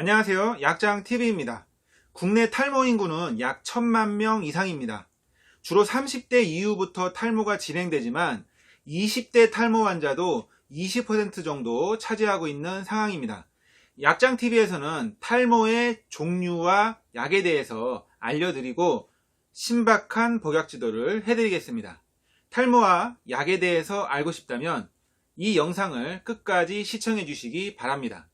안녕하세요. 약장TV입니다. 국내 탈모 인구는 약 1000만 명 이상입니다. 주로 30대 이후부터 탈모가 진행되지만 20대 탈모 환자도 20% 정도 차지하고 있는 상황입니다. 약장TV에서는 탈모의 종류와 약에 대해서 알려드리고 신박한 복약 지도를 해드리겠습니다. 탈모와 약에 대해서 알고 싶다면 이 영상을 끝까지 시청해 주시기 바랍니다.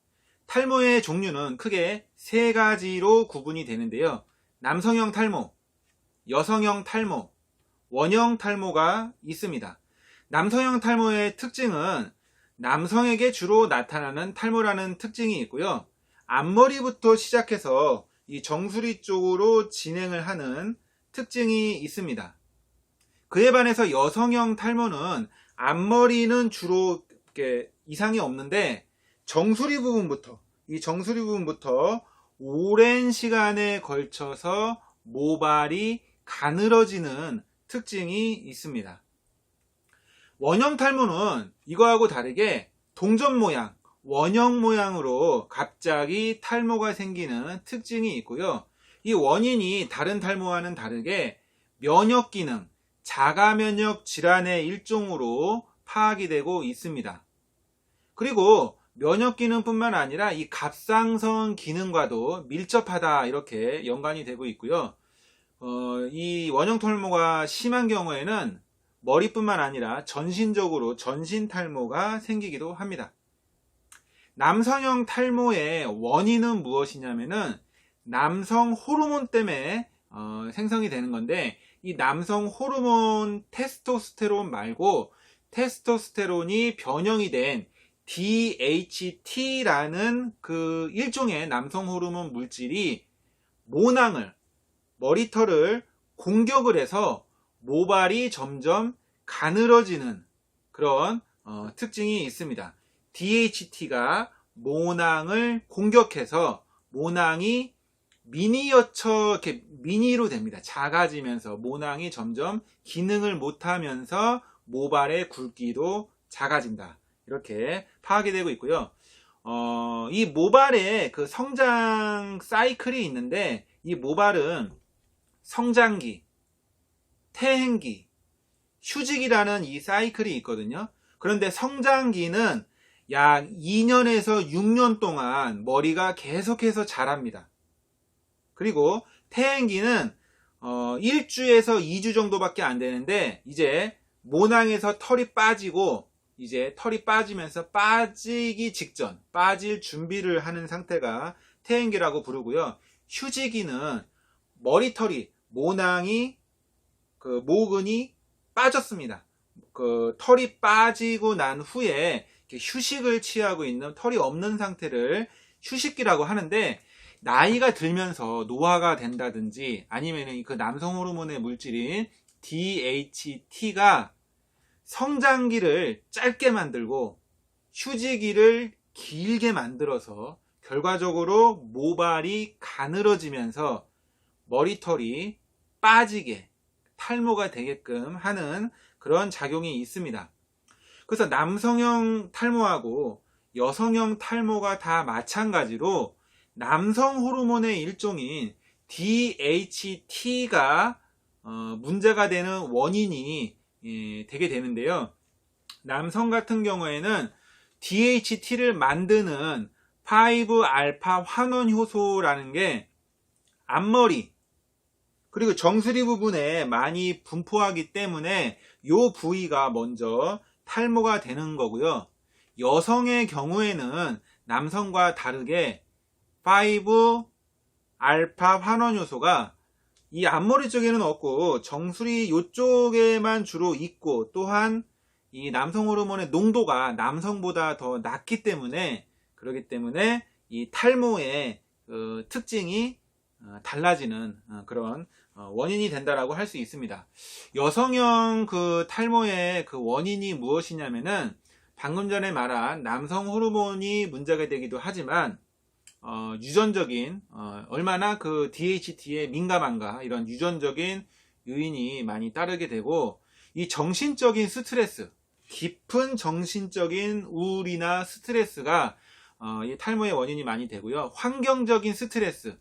탈모의 종류는 크게 세 가지로 구분이 되는데요. 남성형 탈모, 여성형 탈모, 원형 탈모가 있습니다. 남성형 탈모의 특징은 남성에게 주로 나타나는 탈모라는 특징이 있고요. 앞머리부터 시작해서 이 정수리 쪽으로 진행을 하는 특징이 있습니다. 그에 반해서 여성형 탈모는 앞머리는 주로 이렇게 이상이 없는데 정수리 부분부터 오랜 시간에 걸쳐서 모발이 가늘어지는 특징이 있습니다. 원형 탈모는 이거하고 다르게 동전 모양, 원형 모양으로 갑자기 탈모가 생기는 특징이 있고요. 이 원인이 다른 탈모와는 다르게 면역 기능, 자가 면역 질환의 일종으로 파악이 되고 있습니다. 그리고 면역 기능뿐만 아니라 이 갑상선 기능과도 밀접하다 이렇게 연관이 되고 있고요. 이 원형 탈모가 심한 경우에는 머리뿐만 아니라 전신적으로 전신 탈모가 생기기도 합니다. 남성형 탈모의 원인은 무엇이냐면은 남성 호르몬 때문에 생성이 되는 건데, 이 남성 호르몬 테스토스테론 말고 테스토스테론이 변형이 된 DHT라는 그 일종의 남성 호르몬 물질이 머리털을 공격을 해서 모발이 점점 가늘어지는 그런 특징이 있습니다. DHT가 모낭을 공격해서 모낭이 이렇게 미니로 됩니다. 작아지면서 모낭이 점점 기능을 못하면서 모발의 굵기도 작아진다. 이렇게 파악이 되고 있고요. 이 모발의 그 성장 사이클이 있는데, 이 모발은 성장기, 퇴행기, 휴직이라는 이 사이클이 있거든요. 그런데 성장기는 약 2년에서 6년 동안 머리가 계속해서 자랍니다. 그리고 퇴행기는 1주에서 2주 정도밖에 안 되는데, 이제 모낭에서 털이 빠지고 이제 털이 빠지면서 빠지기 직전, 빠질 준비를 하는 상태가 퇴행기라고 부르고요. 휴지기는 머리털이, 모낭이, 모근이 빠졌습니다. 털이 빠지고 난 후에 휴식을 취하고 있는, 털이 없는 상태를 휴식기라고 하는데, 나이가 들면서 노화가 된다든지 아니면 그 남성 호르몬의 물질인 DHT가 성장기를 짧게 만들고 휴지기를 길게 만들어서 결과적으로 모발이 가늘어지면서 머리털이 빠지게, 탈모가 되게끔 하는 그런 작용이 있습니다. 그래서 남성형 탈모하고 여성형 탈모가 다 마찬가지로 남성 호르몬의 일종인 DHT가 문제가 되는 원인이 되게 되는데요. 남성 같은 경우에는 DHT를 만드는 5알파 환원 효소라는 게 앞머리 그리고 정수리 부분에 많이 분포하기 때문에 이 부위가 먼저 탈모가 되는 거고요. 여성의 경우에는 남성과 다르게 5알파 환원 효소가 이 앞머리 쪽에는 없고 정수리 이쪽에만 주로 있고, 또한 이 남성 호르몬의 농도가 남성보다 더 낮기 때문에, 그렇기 때문에 이 탈모의 특징이 달라지는 그런 원인이 된다라고 할 수 있습니다. 여성형 탈모의 원인이 무엇이냐면은 방금 전에 말한 남성 호르몬이 문제가 되기도 하지만 유전적인 얼마나 DHT에 민감한가, 이런 유전적인 요인이 많이 따르게 되고, 이 정신적인 스트레스, 깊은 정신적인 우울이나 스트레스가 이 탈모의 원인이 많이 되고요. 환경적인 스트레스.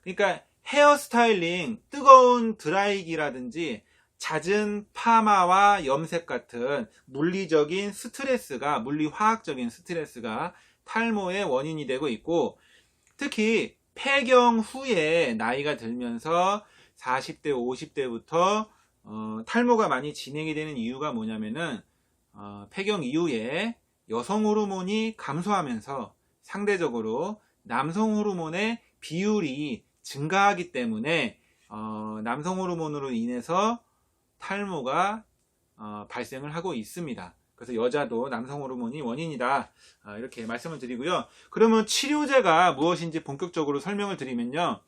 그러니까 헤어스타일링, 뜨거운 드라이기라든지 잦은 파마와 염색 같은 물리적인 스트레스가, 물리화학적인 스트레스가 탈모의 원인이 되고 있고, 특히 폐경 후에 나이가 들면서 40대, 50대부터 탈모가 많이 진행이 되는 이유가 뭐냐면은 폐경 이후에 여성 호르몬이 감소하면서 상대적으로 남성 호르몬의 비율이 증가하기 때문에 남성 호르몬으로 인해서 탈모가 발생을 하고 있습니다. 그래서 여자도 남성 호르몬이 원인이다, 이렇게 말씀을 드리고요. 그러면 치료제가 무엇인지 본격적으로 설명을 드리면요.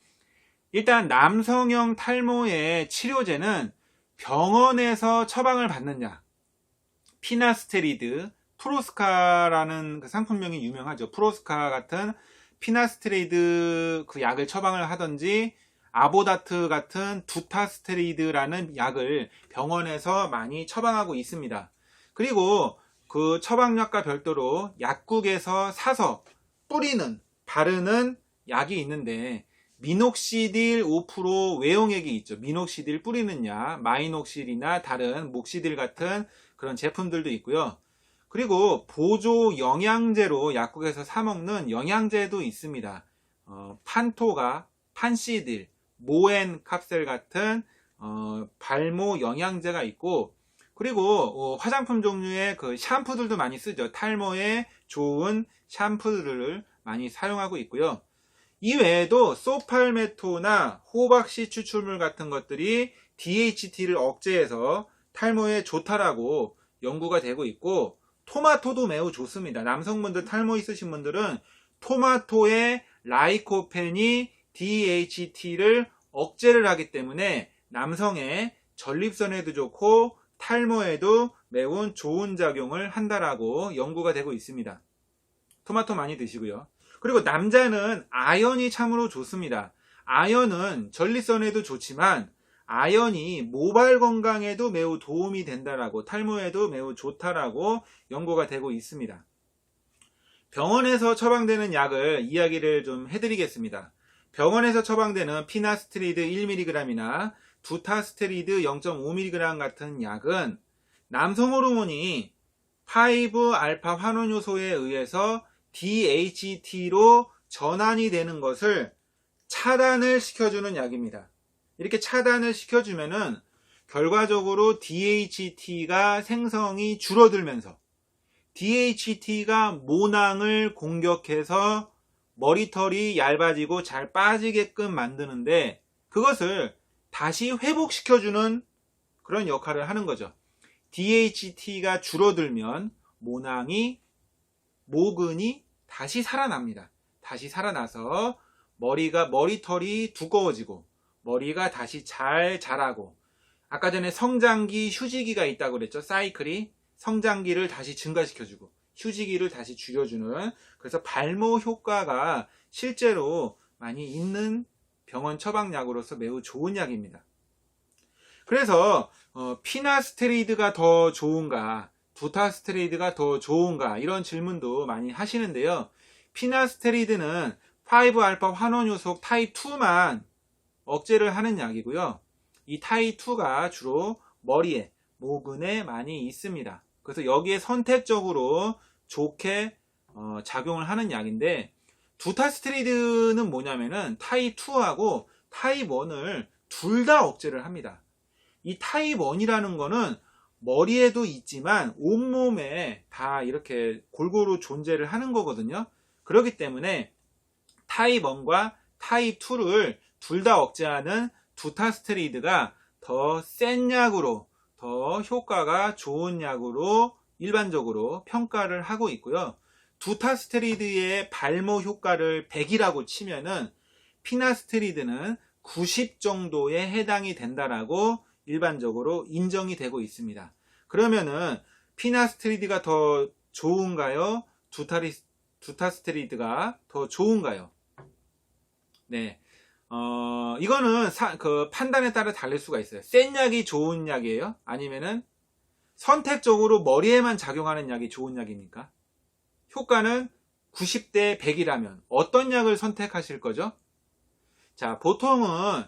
일단 남성형 탈모의 치료제는 병원에서 처방을 받는 약, 피나스테리드, 프로스카라는 그 상품명이 유명하죠. 프로스카 같은 피나스테리드 그 약을 처방을 하든지, 아보다트 같은 두타스테리드라는 약을 병원에서 많이 처방하고 있습니다. 그리고 그 처방약과 별도로 약국에서 사서 뿌리는, 바르는 약이 있는데, 미녹시딜 5% 외용액이 있죠. 미녹시딜 뿌리는 약, 마이녹실이나 다른 목시딜 같은 그런 제품들도 있고요. 그리고 보조 영양제로 약국에서 사 먹는 영양제도 있습니다. 판토가, 판시딜, 모엔 캅셀 같은 발모 영양제가 있고, 그리고 화장품 종류의 그 샴푸들도 많이 쓰죠. 탈모에 좋은 샴푸들을 많이 사용하고 있고요. 이 외에도 소팔메토나 호박씨 추출물 같은 것들이 DHT를 억제해서 탈모에 좋다라고 연구가 되고 있고, 토마토도 매우 좋습니다. 남성분들 탈모 있으신 분들은 토마토의 라이코펜이 DHT를 억제를 하기 때문에 남성의 전립선에도 좋고 탈모에도 매우 좋은 작용을 한다라고 연구가 되고 있습니다. 토마토 많이 드시고요. 그리고 남자는 아연이 참으로 좋습니다. 아연은 전립선에도 좋지만 아연이 모발 건강에도 매우 도움이 된다라고, 탈모에도 매우 좋다라고 연구가 되고 있습니다. 병원에서 처방되는 약을 이야기를 좀 해드리겠습니다. 병원에서 처방되는 피나스트리드 1mg이나 두타스테리드 0.5mg 같은 약은 남성 호르몬이 5알파 환원효소에 의해서 DHT로 전환이 되는 것을 차단을 시켜주는 약입니다. 이렇게 차단을 시켜주면은 결과적으로 DHT가 생성이 줄어들면서 DHT가 모낭을 공격해서 머리털이 얇아지고 잘 빠지게끔 만드는데, 그것을 다시 회복시켜주는 그런 역할을 하는 거죠. DHT가 줄어들면 모근이 다시 살아납니다. 다시 살아나서 머리털이 두꺼워지고 머리가 다시 잘 자라고, 아까 전에 성장기 휴지기가 있다고 그랬죠. 사이클이 성장기를 다시 증가시켜주고 휴지기를 다시 줄여주는, 그래서 발모 효과가 실제로 많이 있는 병원 처방약으로서 매우 좋은 약입니다. 그래서 피나스테리드가 더 좋은가, 두타스테리드가 더 좋은가, 이런 질문도 많이 하시는데요. 피나스테리드는 5알파 환원효소 타입 2만 억제를 하는 약이고요. 이 타입 2가 주로 머리에, 모근에 많이 있습니다. 그래서 여기에 선택적으로 좋게 작용을 하는 약인데, 두타스테리드는 뭐냐면은 타입 2하고 타입 1을 둘 다 억제를 합니다. 이 타입 1이라는 거는 머리에도 있지만 온몸에 다 이렇게 골고루 존재를 하는 거거든요. 그렇기 때문에 타입 1과 타입 2를 둘 다 억제하는 두타스테리드가 더 센 약으로, 더 효과가 좋은 약으로 일반적으로 평가를 하고 있고요. 두타스테리드의 발모 효과를 100이라고 치면은 피나스테리드는 90 정도에 해당이 된다라고 일반적으로 인정이 되고 있습니다. 그러면은 피나스테리드가 더 좋은가요? 두타스테리드가 더 좋은가요? 네. 이거는 그 판단에 따라 다를 수가 있어요. 센 약이 좋은 약이에요? 아니면은 선택적으로 머리에만 작용하는 약이 좋은 약입니까? 효과는 90대 100이라면 어떤 약을 선택하실 거죠? 자, 보통은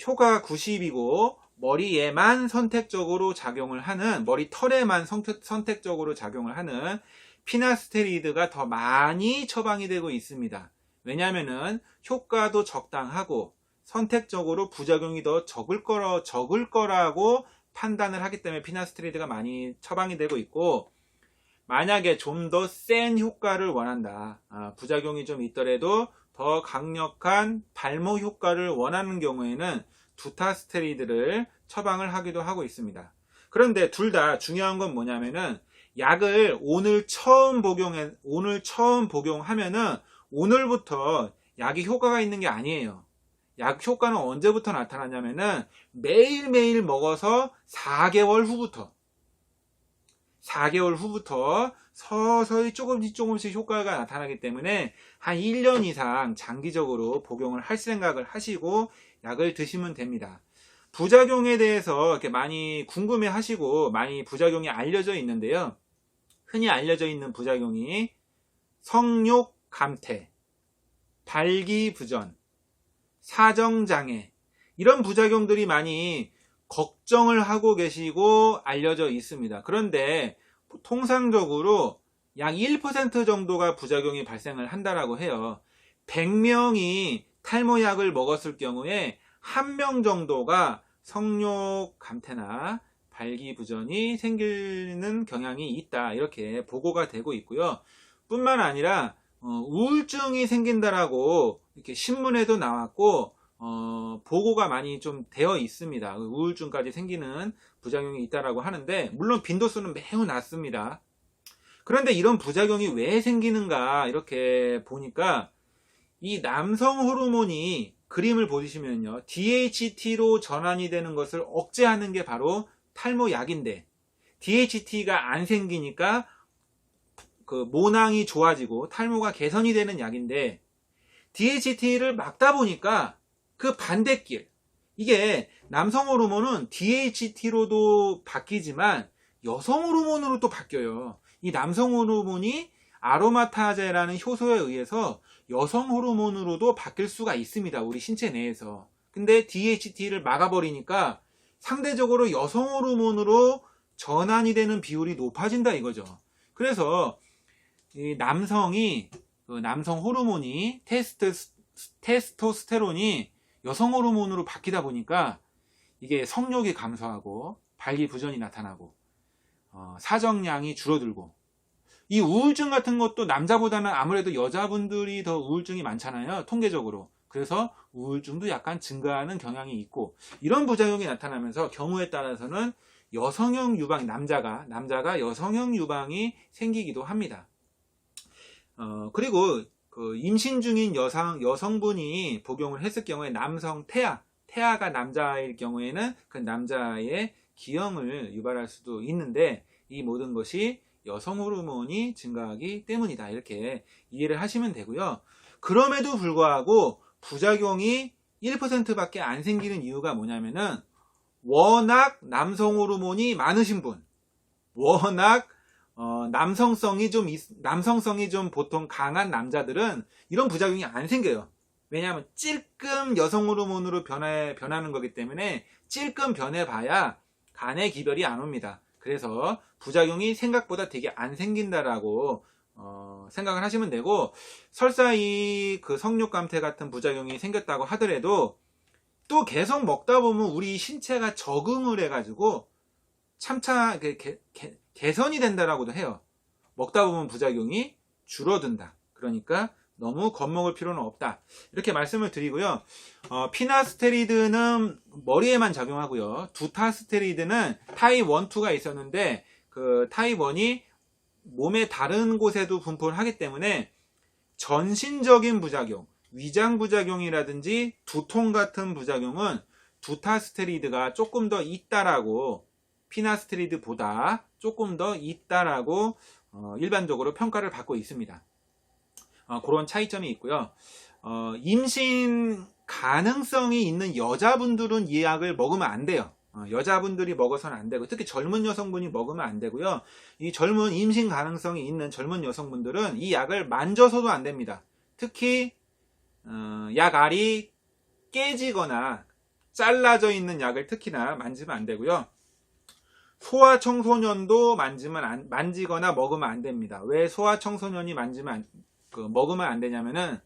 효과가 90이고 머리에만 선택적으로 작용을 하는, 머리 털에만 선택적으로 작용을 하는 피나스테리드가 더 많이 처방이 되고 있습니다. 왜냐하면은 효과도 적당하고 선택적으로 부작용이 더 적을 거라고 판단을 하기 때문에 피나스테리드가 많이 처방이 되고 있고, 만약에 좀 더 센 효과를 원한다, 부작용이 좀 있더라도 더 강력한 발모 효과를 원하는 경우에는 두타스테리드를 처방을 하기도 하고 있습니다. 그런데 둘 다 중요한 건 뭐냐면은, 약을 오늘 처음 복용하면은 오늘부터 약이 효과가 있는 게 아니에요. 약 효과는 언제부터 나타나냐면은 매일매일 먹어서 4개월 후부터 서서히 조금씩 효과가 나타나기 때문에 한 1년 이상 장기적으로 복용을 할 생각을 하시고 약을 드시면 됩니다. 부작용에 대해서 이렇게 많이 궁금해 하시고 많이 부작용이 알려져 있는데요. 흔히 알려져 있는 부작용이 성욕 감퇴, 발기부전, 사정장애, 이런 부작용들이 많이 걱정을 하고 계시고 알려져 있습니다. 그런데 통상적으로 약 1% 정도가 부작용이 발생을 한다라고 해요. 100명이 탈모약을 먹었을 경우에 1명 정도가 성욕 감퇴나 발기부전이 생기는 경향이 있다, 이렇게 보고가 되고 있고요. 뿐만 아니라 우울증이 생긴다라고 이렇게 신문에도 나왔고 보고가 많이 좀 되어 있습니다. 우울증까지 생기는 부작용이 있다라고 하는데, 물론 빈도수는 매우 낮습니다. 그런데 이런 부작용이 왜 생기는가 이렇게 보니까, 이 남성 호르몬이, 그림을 보시면요, DHT로 전환이 되는 것을 억제하는 게 바로 탈모약인데, DHT가 안 생기니까 그 모낭이 좋아지고 탈모가 개선이 되는 약인데, DHT를 막다 보니까 그 반대길, 이게 남성 호르몬은 DHT로도 바뀌지만 여성 호르몬으로 또 바뀌어요. 이 남성 호르몬이 아로마타제라는 효소에 의해서 여성 호르몬으로도 바뀔 수가 있습니다, 우리 신체 내에서. 근데 DHT를 막아버리니까 상대적으로 여성 호르몬으로 전환이 되는 비율이 높아진다 이거죠. 그래서 이 남성 호르몬이, 테스토스테론이 여성 호르몬으로 바뀌다 보니까 이게 성욕이 감소하고 발기부전이 나타나고 사정량이 줄어들고, 이 우울증 같은 것도 남자보다는 아무래도 여자분들이 더 우울증이 많잖아요, 통계적으로. 그래서 우울증도 약간 증가하는 경향이 있고, 이런 부작용이 나타나면서 경우에 따라서는 여성형 유방, 남자가 여성형 유방이 생기기도 합니다. 그리고 그 임신 중인 여성분이 복용을 했을 경우에 남성 태아가 남자일 경우에는 그 남자의 기형을 유발할 수도 있는데, 이 모든 것이 여성 호르몬이 증가하기 때문이다, 이렇게 이해를 하시면 되고요. 그럼에도 불구하고 부작용이 1%밖에 안 생기는 이유가 뭐냐면은, 워낙 남성 호르몬이 많으신 분, 워낙 남성성이 좀 보통 강한 남자들은 이런 부작용이 안 생겨요. 왜냐하면 찔끔 여성 호르몬으로 변하는 거기 때문에 찔끔 변해봐야 간에 기별이 안 옵니다. 그래서 부작용이 생각보다 되게 안 생긴다라고 생각을 하시면 되고, 설사 이 그 성욕 감퇴 같은 부작용이 생겼다고 하더라도 또 계속 먹다 보면 우리 신체가 적응을 해가지고 참차 개선이 된다라고도 해요. 먹다 보면 부작용이 줄어든다. 그러니까 너무 겁먹을 필요는 없다, 이렇게 말씀을 드리고요. 피나스테리드는 머리에만 작용하고요. 두타스테리드는 타입 1, 2가 있었는데 그 타입 1이 몸의 다른 곳에도 분포를 하기 때문에 전신적인 부작용, 위장 부작용이라든지 두통 같은 부작용은 두타스테리드가 조금 더 있다라고, 피나스테리드보다 조금 더 있다라고 일반적으로 평가를 받고 있습니다. 그런 차이점이 있고요. 임신 가능성이 있는 여자분들은 이 약을 먹으면 안 돼요. 여자분들이 먹어서는 안 되고, 특히 젊은 여성분이 먹으면 안 되고요. 이 젊은 임신 가능성이 있는 젊은 여성분들은 이 약을 만져서도 안 됩니다. 특히 약 알이 깨지거나 잘라져 있는 약을 특히나 만지면 안 되고요. 소아청소년도 만지거나 먹으면 안 됩니다. 왜 소아청소년이 먹으면 안 되냐면은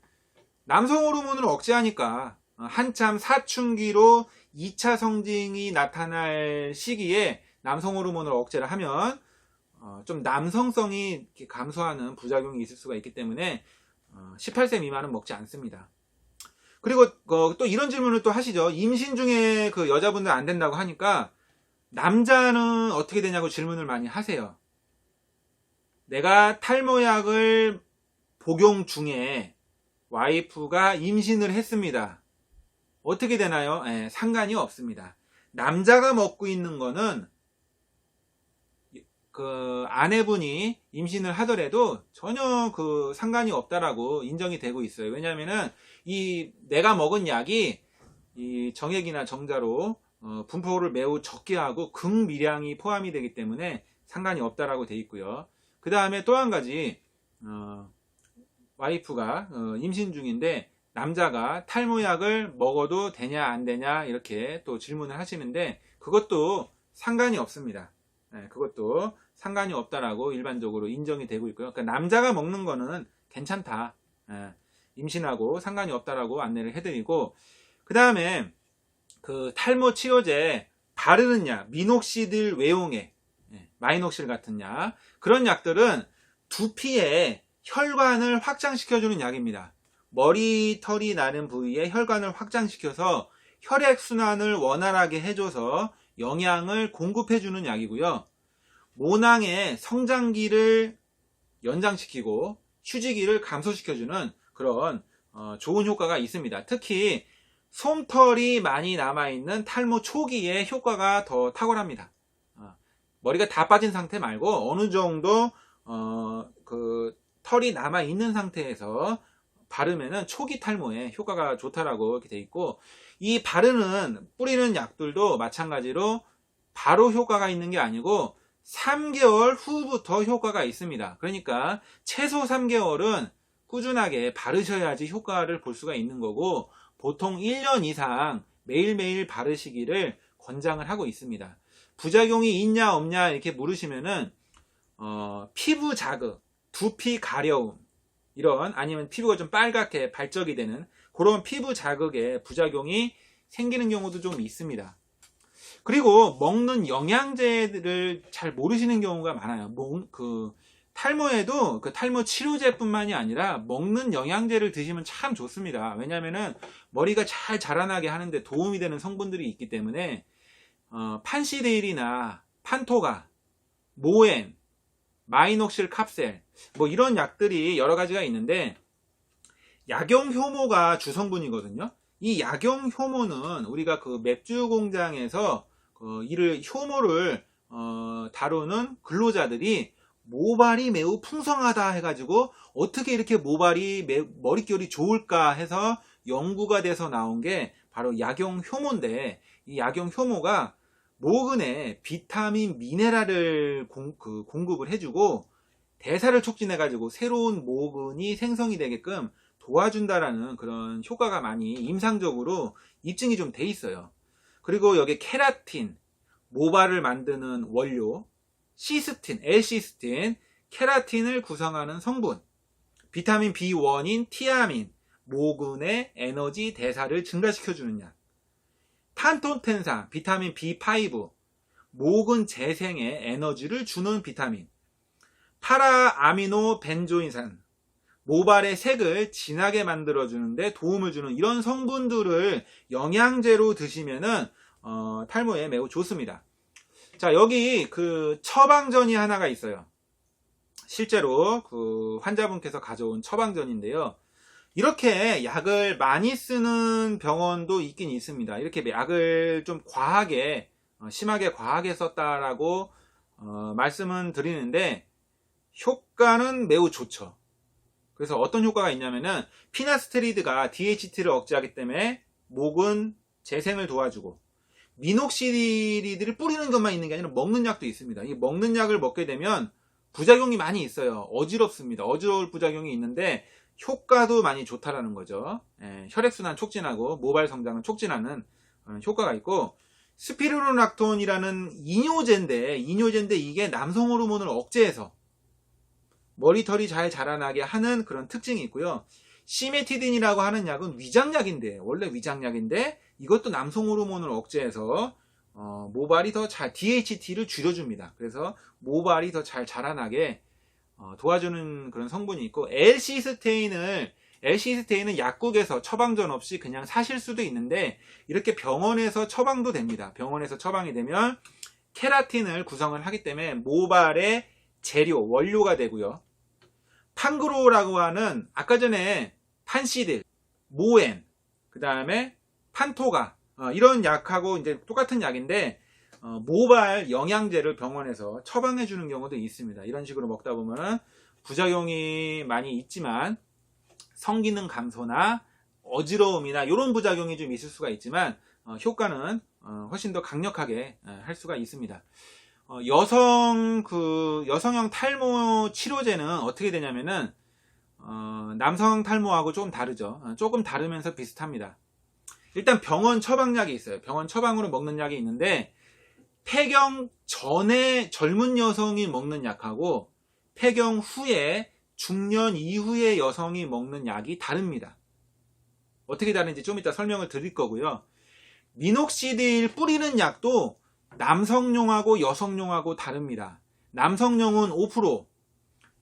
남성 호르몬을 억제하니까 한참 사춘기로 2차 성징이 나타날 시기에 남성 호르몬을 억제를 하면 좀 남성성이 감소하는 부작용이 있을 수가 있기 때문에 18세 미만은 먹지 않습니다. 그리고 또 이런 질문을 또 하시죠. 임신 중에 그 여자분들 안 된다고 하니까 남자는 어떻게 되냐고 질문을 많이 하세요. 내가 탈모약을 복용 중에 와이프가 임신을 했습니다. 어떻게 되나요? 상관이 없습니다. 남자가 먹고 있는 거는 그 아내분이 임신을 하더라도 전혀 그 상관이 없다라고 인정이 되고 있어요. 왜냐하면은 이 내가 먹은 약이 이 정액이나 정자로 분포를 매우 적게 하고 극미량이 포함이 되기 때문에 상관이 없다라고 돼 있고요. 그 다음에 또 한 가지 와이프가 임신 중인데 남자가 탈모약을 먹어도 되냐 안 되냐 이렇게 또 질문을 하시는데 그것도 상관이 없습니다. 그것도 상관이 없다라고 일반적으로 인정이 되고 있고요. 그러니까 남자가 먹는 거는 괜찮다. 임신하고 상관이 없다라고 안내를 해드리고, 그 다음에 그 탈모 치료제 바르는 약, 미녹시딜 외용액, 마이녹실 같은 약, 그런 약들은 두피에 혈관을 확장시켜주는 약입니다. 머리털이 나는 부위에 혈관을 확장시켜서 혈액순환을 원활하게 해줘서 영양을 공급해주는 약이고요. 모낭의 성장기를 연장시키고 휴지기를 감소시켜주는 그런 좋은 효과가 있습니다. 특히 솜털이 많이 남아있는 탈모 초기에 효과가 더 탁월합니다. 머리가 다 빠진 상태 말고 어느 정도 그 털이 남아있는 상태에서 바르면은 초기 탈모에 효과가 좋다라고 이렇게 돼 있고, 이 뿌리는 약들도 마찬가지로 바로 효과가 있는 게 아니고 3개월 후부터 효과가 있습니다. 그러니까 최소 3개월은 꾸준하게 바르셔야지 효과를 볼 수가 있는 거고, 보통 1년 이상 매일매일 바르시기를 권장을 하고 있습니다. 부작용이 있냐 없냐 이렇게 물으시면은 피부 자극, 두피 가려움, 이런, 아니면 피부가 좀 빨갛게 발적이 되는 그런 피부 자극에 부작용이 생기는 경우도 좀 있습니다. 그리고 먹는 영양제를 잘 모르시는 경우가 많아요. 탈모에도 그 탈모 치료제뿐만이 아니라 먹는 영양제를 드시면 참 좋습니다. 왜냐하면은 머리가 잘 자라나게 하는데 도움이 되는 성분들이 있기 때문에 판시데일이나 판토가, 모엔, 마이녹실 캅셀, 이런 약들이 여러 가지가 있는데, 약용효모가 주성분이거든요. 이 약용효모는 우리가 그 맥주 공장에서 효모를 다루는 근로자들이 모발이 매우 풍성하다 해가지고 어떻게 이렇게 머릿결이 좋을까 해서 연구가 돼서 나온 게 바로 약용효모인데, 이 약용효모가 모근에 비타민, 미네랄을 공급을 해주고 대사를 촉진해가지고 새로운 모근이 생성이 되게끔 도와준다라는 그런 효과가 많이 임상적으로 입증이 좀 돼 있어요. 그리고 여기 케라틴, 모발을 만드는 원료, 시스틴, L시스틴, 케라틴을 구성하는 성분, 비타민 B1인 티아민, 모근의 에너지 대사를 증가시켜주는 약, 탄토텐산, 비타민 B5, 모근 재생에 에너지를 주는 비타민, 파라아미노 벤조인산, 모발의 색을 진하게 만들어주는데 도움을 주는 이런 성분들을 영양제로 드시면은 탈모에 매우 좋습니다. 자, 여기 그 처방전이 하나가 있어요. 실제로 그 환자분께서 가져온 처방전인데요. 이렇게 약을 많이 쓰는 병원도 있긴 있습니다. 이렇게 약을 좀 심하게 과하게 썼다라고 말씀은 드리는데 효과는 매우 좋죠. 그래서 어떤 효과가 있냐면은 피나스테리드가 DHT를 억제하기 때문에 모근 재생을 도와주고, 미녹시딜을 뿌리는 것만 있는 게 아니라 먹는 약도 있습니다. 이 먹는 약을 먹게 되면 부작용이 많이 있어요. 어지럽습니다. 어지러울 부작용이 있는데 효과도 많이 좋다라는 거죠. 혈액순환 촉진하고 모발 성장을 촉진하는 효과가 있고, 스피루로락톤이라는 이뇨제인데 이게 남성 호르몬을 억제해서 머리털이 잘 자라나게 하는 그런 특징이 있고요. 시메티딘이라고 하는 약은 위장약인데, 원래 위장약인데 이것도 남성 호르몬을 억제해서 모발이 더 잘, DHT를 줄여줍니다. 그래서 모발이 더 잘 자라나게 도와주는 그런 성분이 있고, L시스테인은 약국에서 처방전 없이 그냥 사실 수도 있는데 이렇게 병원에서 처방도 됩니다. 병원에서 처방이 되면 케라틴을 구성을 하기 때문에 모발의 재료, 원료가 되고요. 판그로라고 하는, 아까 전에 판시딜, 모엔, 그 다음에 판토가, 이런 약하고 이제 똑같은 약인데 모발 영양제를 병원에서 처방해 주는 경우도 있습니다. 이런 식으로 먹다 보면 부작용이 많이 있지만 성기능 감소나 어지러움이나 이런 부작용이 좀 있을 수가 있지만 효과는 훨씬 더 강력하게 할 수가 있습니다. 여성형 탈모 치료제는 어떻게 되냐면은 남성 탈모하고 조금 다르죠. 조금 다르면서 비슷합니다. 일단 병원 처방약이 있어요. 병원 처방으로 먹는 약이 있는데, 폐경 전에 젊은 여성이 먹는 약하고 폐경 후에 중년 이후의 여성이 먹는 약이 다릅니다. 어떻게 다른지 좀 이따 설명을 드릴 거고요. 미녹시딜 뿌리는 약도 남성용하고 여성용하고 다릅니다. 남성용은 5%,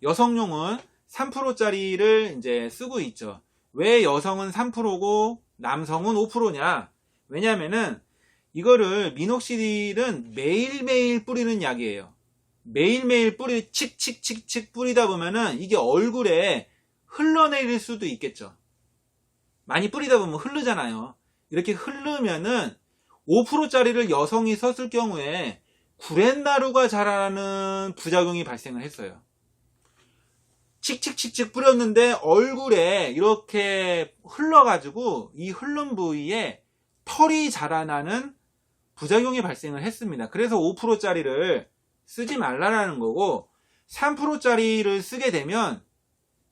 여성용은 3%짜리를 이제 쓰고 있죠. 왜 여성은 3%고 남성은 5%냐? 왜냐면은 이거를, 미녹시딜은 매일매일 뿌리는 약이에요. 매일매일 칙칙칙칙 뿌리다 보면은 이게 얼굴에 흘러내릴 수도 있겠죠. 많이 뿌리다 보면 흐르잖아요. 이렇게 흐르면은 5%짜리를 여성이 썼을 경우에 구렛나루가 자라는 부작용이 발생을 했어요. 칙칙칙칙 뿌렸는데 얼굴에 이렇게 흘러가지고 이 흐른 부위에 털이 자라나는 부작용이 발생을 했습니다. 그래서 5%짜리를 쓰지 말라는 거고, 3%짜리를 쓰게 되면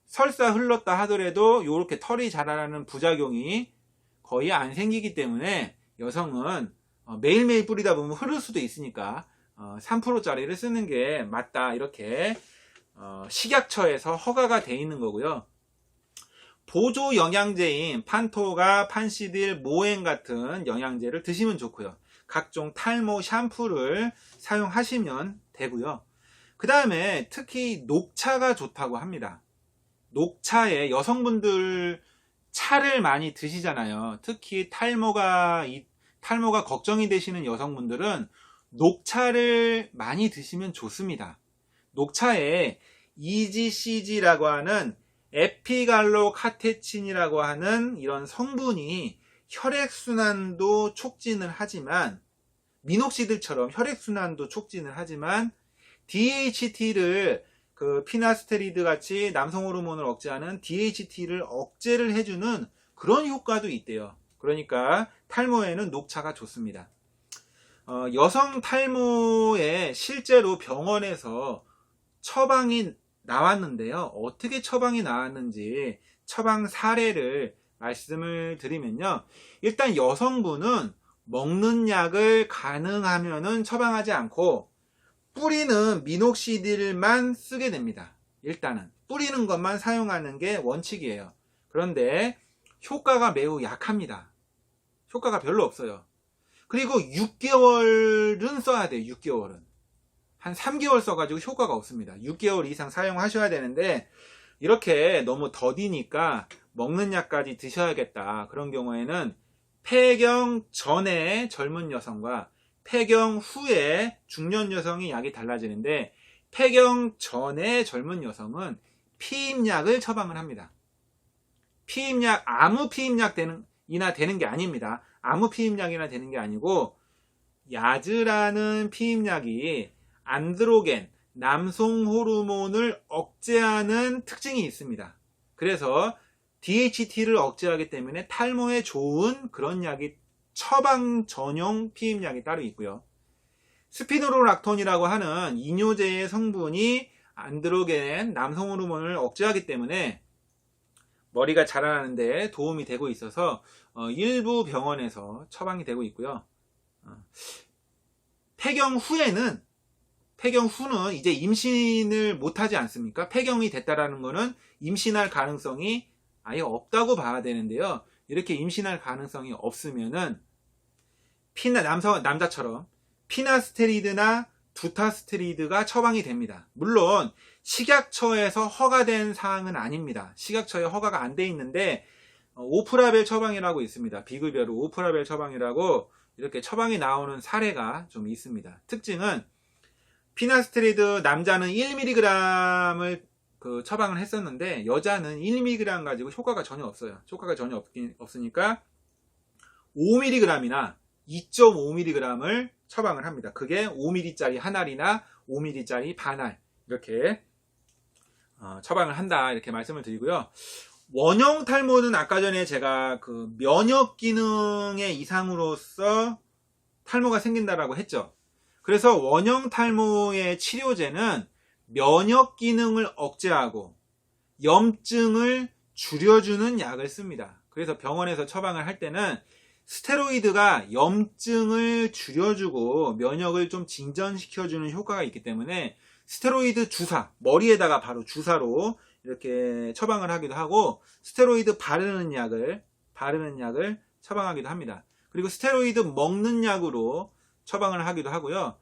설사 흘렀다 하더라도 이렇게 털이 자라나는 부작용이 거의 안 생기기 때문에 여성은 매일매일 뿌리다 보면 흐를 수도 있으니까 3%짜리를 쓰는 게 맞다, 이렇게 식약처에서 허가가 돼 있는 거고요. 보조 영양제인 판토가, 판시딜, 모엔 같은 영양제를 드시면 좋고요. 각종 탈모 샴푸를 사용하시면 되고요. 그 다음에 특히 녹차가 좋다고 합니다. 녹차에, 여성분들 차를 많이 드시잖아요. 특히 탈모가 걱정이 되시는 여성분들은 녹차를 많이 드시면 좋습니다. 녹차에 EGCG라고 하는 에피갈로카테친이라고 하는 이런 성분이 혈액순환도 촉진을 하지만, 미녹시딜처럼 혈액순환도 촉진을 하지만 DHT를, 그 피나스테리드 같이 남성 호르몬을 억제하는 DHT를 억제를 해주는 그런 효과도 있대요. 그러니까 탈모에는 녹차가 좋습니다. 여성 탈모에 실제로 병원에서 처방이 나왔는데요. 어떻게 처방이 나왔는지 처방 사례를 말씀을 드리면요. 일단 여성분은 먹는 약을 가능하면은 처방하지 않고 뿌리는 미녹시딜만 쓰게 됩니다. 일단은 뿌리는 것만 사용하는 게 원칙이에요. 그런데 효과가 매우 약합니다. 효과가 별로 없어요. 그리고 6개월은 써야 돼요. 6개월은. 한 3개월 써가지고 효과가 없습니다. 6개월 이상 사용하셔야 되는데, 이렇게 너무 더디니까 먹는 약까지 드셔야겠다, 그런 경우에는 폐경 전에 젊은 여성과 폐경 후에 중년 여성이 약이 달라지는데, 폐경 전에 젊은 여성은 피임약을 처방을 합니다. 피임약, 아무 피임약이나 되는 게 아닙니다. 아무 피임약이나 되는 게 아니고, 야즈라는 피임약이 안드로겐, 남성 호르몬을 억제하는 특징이 있습니다. 그래서 DHT를 억제하기 때문에 탈모에 좋은 그런 약이 처방 전용 피임약이 따로 있고요. 스피노로락톤이라고 하는 이뇨제의 성분이 안드로겐 남성 호르몬을 억제하기 때문에 머리가 자라나는 데 도움이 되고 있어서 일부 병원에서 처방이 되고 있고요. 폐경 후는 이제 임신을 못하지 않습니까? 폐경이 됐다라는 것은 임신할 가능성이 아예 없다고 봐야 되는데요. 이렇게 임신할 가능성이 없으면은 남자처럼 피나스테리드나 두타스테리드가 처방이 됩니다. 물론 식약처에서 허가된 사항은 아닙니다. 식약처에 허가가 안 돼 있는데 오프라벨 처방이라고 있습니다. 비급여로 오프라벨 처방이라고 이렇게 처방이 나오는 사례가 좀 있습니다. 특징은 피나스테리드 남자는 1mg을 처방을 했었는데 여자는 1mg 가지고 효과가 전혀 없어요. 효과가 전혀 없으니까 5mg이나 2.5mg을 처방을 합니다. 그게 5mg짜리 한 알이나 5mg짜리 반알 이렇게 처방을 한다 이렇게 말씀을 드리고요. 원형 탈모는 아까 전에 제가 면역 기능의 이상으로서 탈모가 생긴다라고 했죠. 그래서 원형 탈모의 치료제는 면역 기능을 억제하고 염증을 줄여주는 약을 씁니다. 그래서 병원에서 처방을 할 때는 스테로이드가 염증을 줄여주고 면역을 좀 진전시켜주는 효과가 있기 때문에 스테로이드 주사, 머리에다가 바로 주사로 이렇게 처방을 하기도 하고 스테로이드 바르는 약을 처방하기도 합니다. 그리고 스테로이드 먹는 약으로 처방을 하기도 하고요.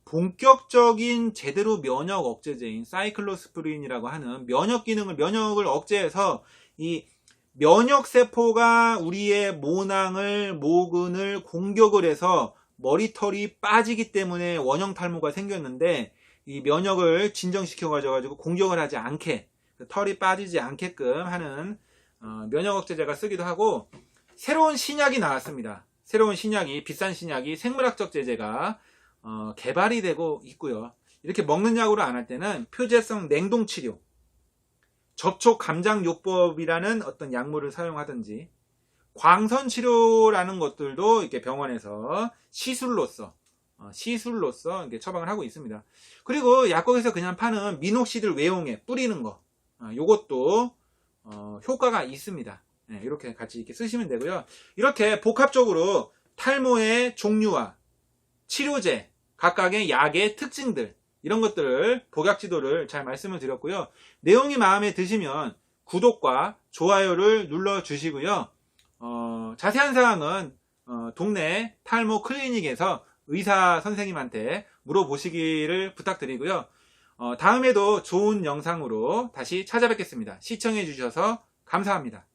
본격적인 제대로 면역 억제제인 사이클로스프린이라고 하는 면역을 억제해서 이 면역세포가 우리의 모근을 공격을 해서 머리털이 빠지기 때문에 원형 탈모가 생겼는데 이 면역을 진정시켜 가지고 공격을 하지 않게 털이 빠지지 않게끔 하는 면역 억제제가 쓰기도 하고 새로운 신약이 나왔습니다. 새로운 신약이 비싼 신약이 생물학적 제제가 개발이 되고 있고요. 이렇게 먹는 약으로 안 할 때는 표재성 냉동치료 접촉 감장요법이라는 어떤 약물을 사용하든지 광선치료라는 것들도 이렇게 병원에서 시술로서 이렇게 처방을 하고 있습니다. 그리고 약국에서 그냥 파는 미녹시딜 외용액 뿌리는 거 요것도 효과가 있습니다. 네, 이렇게 같이 이렇게 쓰시면 되고요. 이렇게 복합적으로 탈모의 종류와 치료제 각각의 약의 특징들 이런 것들을 복약지도를 잘 말씀을 드렸고요. 내용이 마음에 드시면 구독과 좋아요를 눌러 주시고요. 자세한 사항은 동네 탈모 클리닉에서 의사 선생님한테 물어보시기를 부탁드리고요. 다음에도 좋은 영상으로 다시 찾아뵙겠습니다. 시청해 주셔서 감사합니다.